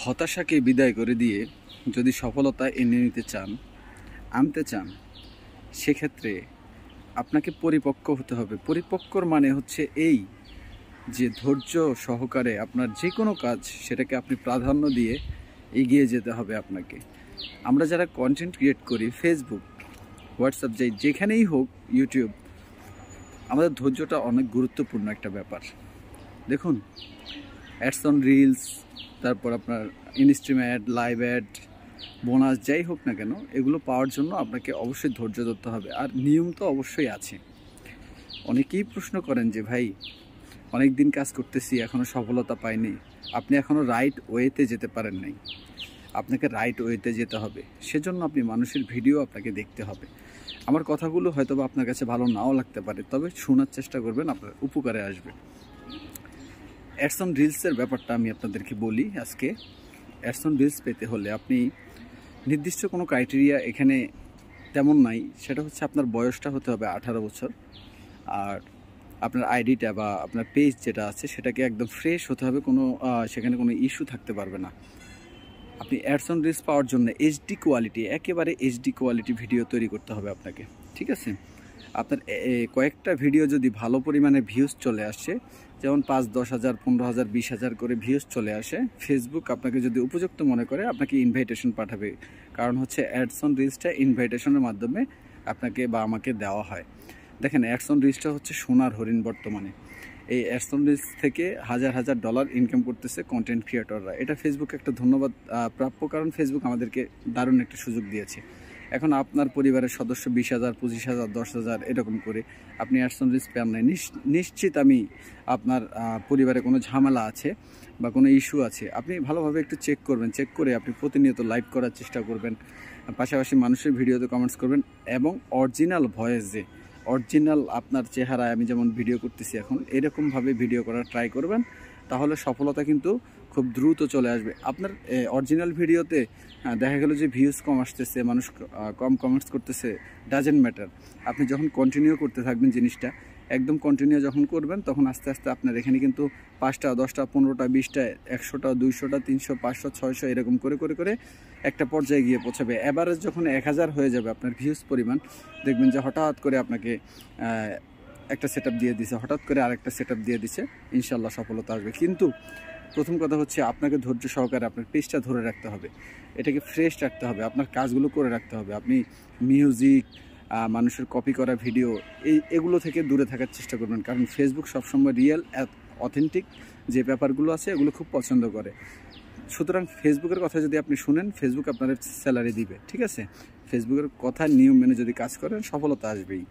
হতাশাকে বিদায় করে দিয়ে যদি সফলতা এনে নিতে চান, আনতে চান, সেক্ষেত্রে আপনাকে পরিপক্ক হতে হবে। পরিপক্কর মানে হচ্ছে এই যে ধৈর্য সহকারে আপনার যে কোনো কাজ সেটাকে আপনি প্রাধান্য দিয়ে এগিয়ে যেতে হবে আপনাকে। আমরা যারা কন্টেন্ট ক্রিয়েট করি, ফেসবুক, হোয়াটসঅ্যাপ, যেখানেই হোক, ইউটিউব, আমাদের ধৈর্যটা অনেক গুরুত্বপূর্ণ একটা ব্যাপার। দেখুন, অ্যাডস অন রিলস, তারপর আপনার instream ad, live ad, bonus, যাই হোক না কেন, এগুলো পাওয়ার জন্য আপনাকে অবশ্যই ধৈর্য ধরতে হবে। আর নিয়ম তো অবশ্যই আছে। অনেকেই প্রশ্ন করেন যে ভাই, অনেক দিন কাজ করতেছি, এখনও সফলতা পাইনি। আপনি এখনও রাইট ওয়েতে যেতে পারেন নাই। আপনাকে রাইট ওয়েতে যেতে হবে। সেজন্য আপনি মানুষের ভিডিও আপনাকে দেখতে হবে। আমার কথাগুলো হয়তো বা আপনার কাছে ভালো নাও লাগতে পারে, তবে শোনার চেষ্টা করবেন, আপনার উপকারে আসবে। অ্যাডস অন রিলসের ব্যাপারটা আমি আপনাদেরকে বলি আজকে। অ্যাডস অন রিলস পেতে হলে আপনি নির্দিষ্ট কোনো ক্রাইটেরিয়া এখানে তেমন নাই। সেটা হচ্ছে আপনার বয়সটা হতে হবে 18 বছর, আর আপনার আইডিটা বা আপনার পেজ যেটা আছে সেটাকে একদম ফ্রেশ হতে হবে। সেখানে কোনো ইস্যু থাকতে পারবে না। আপনি অ্যাডস অন রিলস পাওয়ার জন্য এইচডি কোয়ালিটি, একেবারে এইচডি কোয়ালিটি ভিডিও তৈরি করতে হবে আপনাকে, ঠিক আছে? আপনার কয়েকটা ভিডিও যদি ভালো পরিমাণে ভিউজ চলে আসে, যেমন 5, 10 হাজার, 15 হাজার, 20 হাজার করে ভিউজ চলে আসে, ফেসবুক আপনাকে যদি উপযুক্ত মনে করে আপনাকে ইনভাইটেশন পাঠাবে। কারণ হচ্ছে অ্যাডস অন রিলসটা ইনভাইটেশনের মাধ্যমে আপনাকে বা আমাকে দেওয়া হয়। দেখেন, অ্যাডস অন রিলসটা হচ্ছে সোনার হরিণ বর্তমানে। এই অ্যাডস অন রিলস থেকে হাজার হাজার ডলার ইনকাম করতেছে কন্টেন্ট ক্রিয়েটররা। এটা ফেসবুক একটা ধন্যবাদ প্রাপ্য, কারণ ফেসবুক আমাদেরকে দারুণ একটা সুযোগ দিয়েছে। এখন আপনার পরিবারের সদস্য 20 হাজার, 25 হাজার, 10 হাজার এরকম করে আপনি অ্যাডস অন রিলস পান নাই, নিশ্চিত আমি আপনার পরিবারে কোনো ঝামেলা আছে বা কোনো ইস্যু আছে, আপনি ভালোভাবে একটু চেক করবেন। চেক করে আপনি প্রতিনিয়ত লাইভ করার চেষ্টা করবেন, পাশাপাশি মানুষের ভিডিওতে কমেন্টস করবেন, এবং অরিজিনাল ভয়েস, যে অরিজিনাল আপনার চেহারায় আমি যেমন ভিডিও করতেছি এখন, এরকমভাবে ভিডিও করার ট্রাই করবেন। তাহলে সফলতা কিন্তু খুব দ্রুত চলে আসবে। আপনার অরিজিনাল ভিডিওতে দেখা গেল যে ভিউজ কম আসতেছে, মানুষ কম কমেন্টস করতেছে, ডাজেন্ট ম্যাটার। আপনি যখন কন্টিনিউ করতে থাকবেন জিনিসটা, একদম কন্টিনিউ যখন করবেন, তখন আস্তে আস্তে আপনার এখানে কিন্তু 5টা, 10টা, 15টা, 20টা, 100টা, 200টা, 300, 500, 600 এরকম করে করে করে একটা পর্যায়ে গিয়ে পৌঁছাবে। এভারেজ যখন 1000 হয়ে যাবে আপনার ভিউজ পরিমাণ, দেখবেন যে হঠাৎ করে আপনাকে একটা সেট আপ দিয়ে দিছে, হঠাৎ করে আরেকটা সেট আপ দিয়ে দিছে, ইনশাল্লাহ সফলতা আসবে। কিন্তু প্রথম কথা হচ্ছে আপনাকে ধৈর্য সহকারে আপনার পেজটা ধরে রাখতে হবে, এটাকে ফ্রেশ রাখতে হবে, আপনার কাজগুলো করে রাখতে হবে। আপনি মিউজিক, মানুষের কপি করা ভিডিও, এগুলো থেকে দূরে থাকার চেষ্টা করবেন, কারণ ফেসবুক সবসময় রিয়েল, অথেন্টিক যে ব্যাপারগুলো আছে এগুলো খুব পছন্দ করে। সুতরাং ফেসবুকের কথা যদি আপনি শুনেন, ফেসবুক আপনাদের স্যালারি দিবে, ঠিক আছে? ফেসবুকের কথা নিয়ম মেনে যদি কাজ করেন, সফলতা আসবেই।